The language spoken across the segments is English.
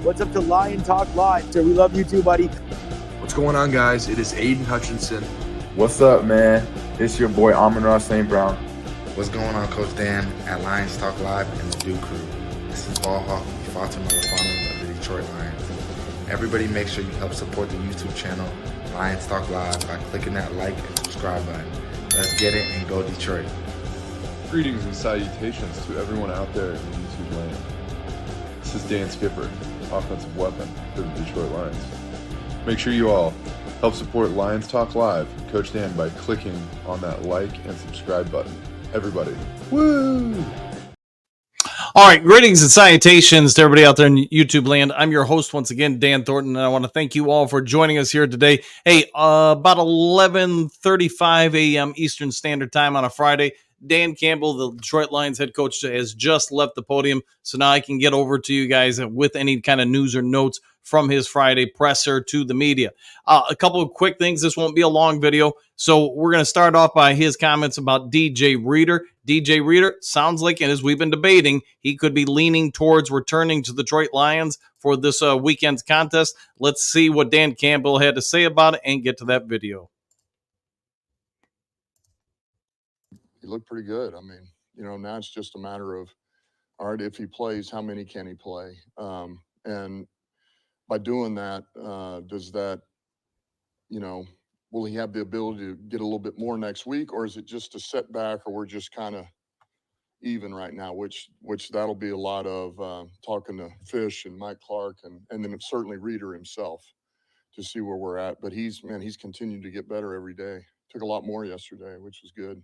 What's up to Lion Talk Live? So we love you too, buddy. What's going on, guys? It is Aiden Hutchinson. What's up, man? It's your boy Amon-Ra St. Brown. What's going on, Coach Dan at Lions Talk Live and the Duke Crew. This is Ball Hawk, Fatima LaFawn of the Detroit Lions. Everybody make sure you help support the YouTube channel Lions Talk Live by clicking that like and subscribe button. Let's get it and go Detroit. Greetings and salutations to everyone out there in YouTube land. This is Dan Skipper, offensive weapon for the Detroit Lions. Make sure you all help support Lions Talk Live and Coach Dan by clicking on that like and subscribe button. Everybody, woo! All right, greetings and salutations to everybody out there in YouTube land. I'm your host once again, Dan Thornton, and I want to thank you all for joining us here today. Hey, about 11:35 a.m. Eastern Standard Time on a Friday. Dan Campbell, the Detroit Lions head coach, has just left the podium, so now I can get over to you guys with any kind of news or notes from his Friday presser to the media. A couple of quick things. This won't be a long video, so we're going to start off by his comments about DJ Reader. DJ Reader sounds like, and as we've been debating, he could be leaning towards returning to the Detroit Lions for this weekend's contest. Let's see what Dan Campbell had to say about it and get to that video. He looked pretty good. I mean, now it's just a matter of, all right, if he plays, how many can he play? And by doing that, does that, will he have the ability to get a little bit more next week, or is it just a setback, or we're just kind of even right now, which that'll be a lot of talking to Fish and Mike Clark and then certainly Reader himself to see where we're at. But he's continued to get better every day. Took a lot more yesterday, which was good.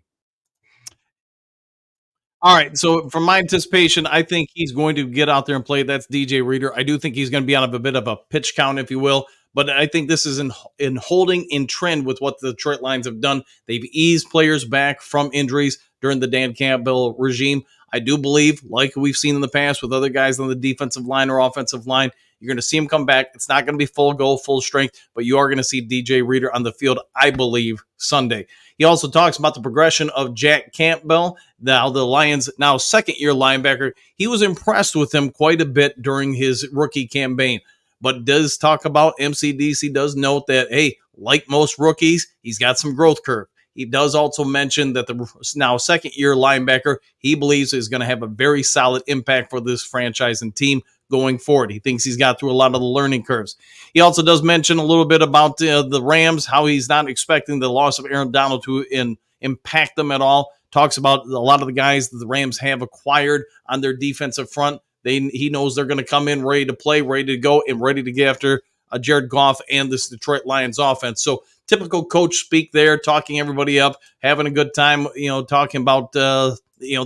All right, so from my anticipation, I think he's going to get out there and play. That's DJ Reader. I do think he's going to be on a bit of a pitch count, if you will, but I think this is in holding in trend with what the Detroit Lions have done. They've eased players back from injuries during the Dan Campbell regime. I do believe, like we've seen in the past with other guys on the defensive line or offensive line, you're going to see him come back. It's not going to be full go, full strength, but you are going to see DJ Reader on the field, I believe, Sunday. He also talks about the progression of Jack Campbell, now the Lions' now second-year linebacker. He was impressed with him quite a bit during his rookie campaign, but does talk about MCDC, does note that, hey, like most rookies, he's got some growth curve. He does also mention that the now second-year linebacker, he believes, is going to have a very solid impact for this franchise and team going forward. He thinks he's got through a lot of the learning curves. He also does mention a little bit about the Rams, how he's not expecting the loss of Aaron Donald to impact them at all. Talks about a lot of the guys that the Rams have acquired on their defensive front. He knows they're going to come in ready to play, ready to go, and ready to get after Jared Goff and this Detroit Lions offense. So typical coach speak there, talking everybody up, having a good time, talking about the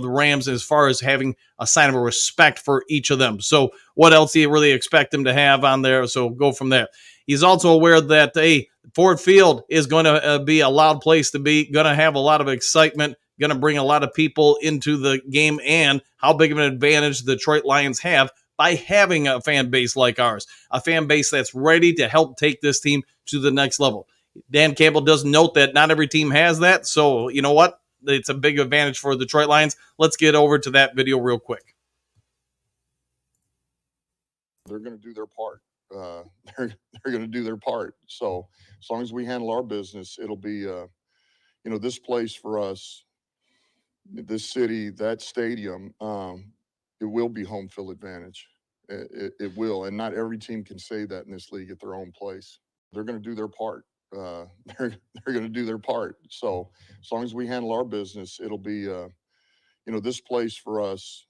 Rams as far as having a sign of a respect for each of them. So what else do you really expect him to have on there? So go from there. He's also aware that, Ford Field is going to be a loud place to be, going to have a lot of excitement, going to bring a lot of people into the game, and how big of an advantage the Detroit Lions have by having a fan base like ours, a fan base that's ready to help take this team to the next level. Dan Campbell does note that not every team has that, so you know what? It's a big advantage for the Detroit Lions. Let's get over to that video real quick. They're going to do their part. They're going to do their part. So as long as we handle our business, it'll be, this place for us, this city, that stadium, it will be home field advantage. It will. And not every team can say that in this league at their own place. They're going to do their part. They're going to do their part. So as long as we handle our business, it'll be, this place for us.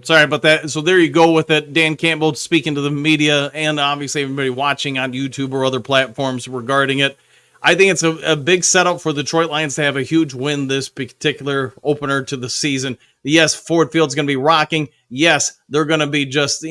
Sorry about that. So there you go with it. Dan Campbell speaking to the media and obviously everybody watching on YouTube or other platforms regarding it. I think it's a big setup for the Detroit Lions to have a huge win this particular opener to the season. Yes, Ford Field's going to be rocking. Yes, they're going to be just,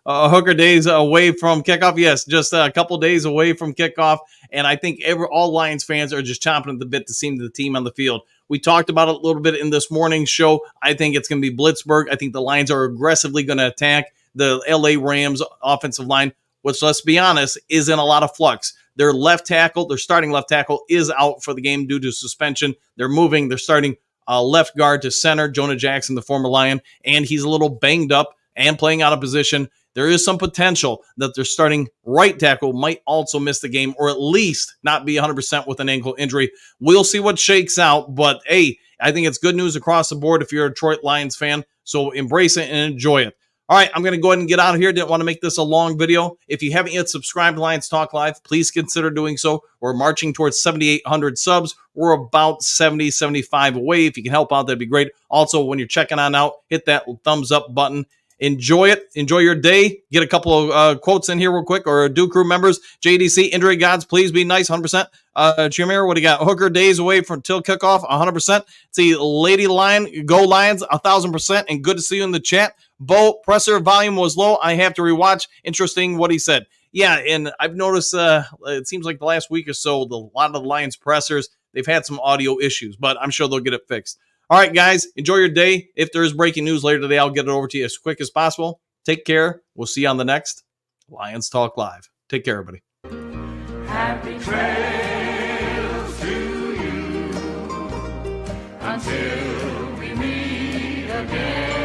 hooker days away from kickoff. Yes, just a couple days away from kickoff. And I think all Lions fans are just chomping at the bit to see the team on the field. We talked about it a little bit in this morning's show. I think it's going to be Blitzburg. I think the Lions are aggressively going to attack the LA Rams offensive line, which, let's be honest, is in a lot of flux. Their starting left tackle is out for the game due to suspension. They're starting left guard to center, Jonah Jackson, the former Lion, and he's a little banged up and playing out of position. There is some potential that their starting right tackle might also miss the game or at least not be 100% with an ankle injury. We'll see what shakes out, but hey, I think it's good news across the board if you're a Detroit Lions fan, so embrace it and enjoy it. All right, I'm going to go ahead and get out of here. Didn't want to make this a long video. If you haven't yet subscribed to Lions Talk Live, please consider doing so. We're marching towards 7,800 subs. We're about 70, 75 away. If you can help out, that'd be great. Also, when you're checking on out, hit that thumbs up button. Enjoy it. Enjoy your day. Get a couple of quotes in here real quick. Or do crew members, JDC, injury gods, please be nice, 100%. Chimera, what do you got? Hooker, days away from till kickoff, 100%. See, Lady Lion, go Lions, 1,000%. And good to see you in the chat. Bo, presser volume was low. I have to rewatch. Interesting what he said. Yeah, and I've noticed it seems like the last week or so, a lot of the Lions pressers, they've had some audio issues, but I'm sure they'll get it fixed. All right, guys, enjoy your day. If there is breaking news later today, I'll get it over to you as quick as possible. Take care. We'll see you on the next Lions Talk Live. Take care, everybody. Happy trails to you until we meet again.